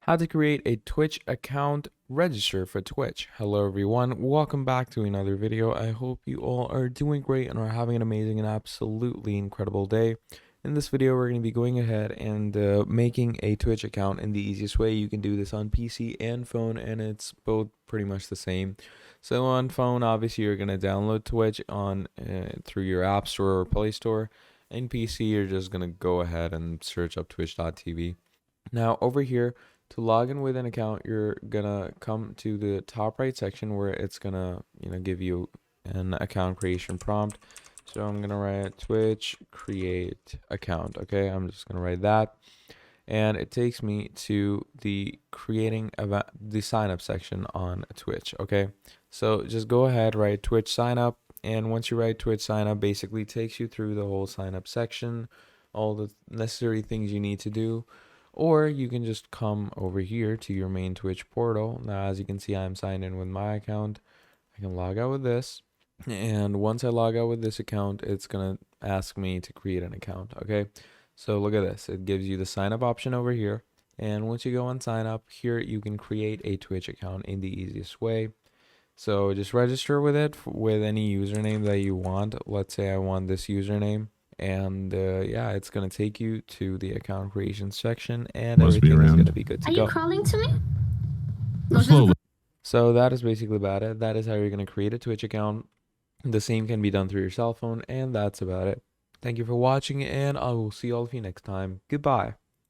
How to create a Twitch account, register for Twitch. Hello everyone, welcome back to another video. I hope you all are doing great and are having an amazing and absolutely incredible day. In this video, we're going to be going ahead and making a Twitch account in the easiest way. You can do this on PC and phone, and it's both pretty much the same. So on phone, obviously, you're going to download Twitch on through your App Store or Play Store. In PC, you're just going to go ahead and search up twitch.tv. Now over here, to log in with an account, you're gonna come to the top right section where it's gonna, give you an account creation prompt. So I'm gonna write Twitch create account. Okay, I'm just gonna write that, and it takes me to the the sign up section on Twitch. Okay, so just go ahead, write Twitch sign up, and once you write Twitch sign up, basically takes you through the whole sign up section, all the necessary things you need to do. Or you can just come over here to your main Twitch portal. Now, as you can see, I'm signed in with my account. I can log out with this. And once I log out with this account, it's going to ask me to create an account. Okay. So look at this. It gives you the sign up option over here. And once you go on sign up here, you can create a Twitch account in the easiest way. So just register with it with any username that you want. Let's say I want this username. And yeah, it's gonna take you to the account creation section, and everything is gonna be good to go. Are you crawling to me? Slowly. So that is basically about it. That is how you're gonna create a Twitch account. The same can be done through your cell phone, and that's about it. Thank you for watching, and I will see all of you next time. Goodbye.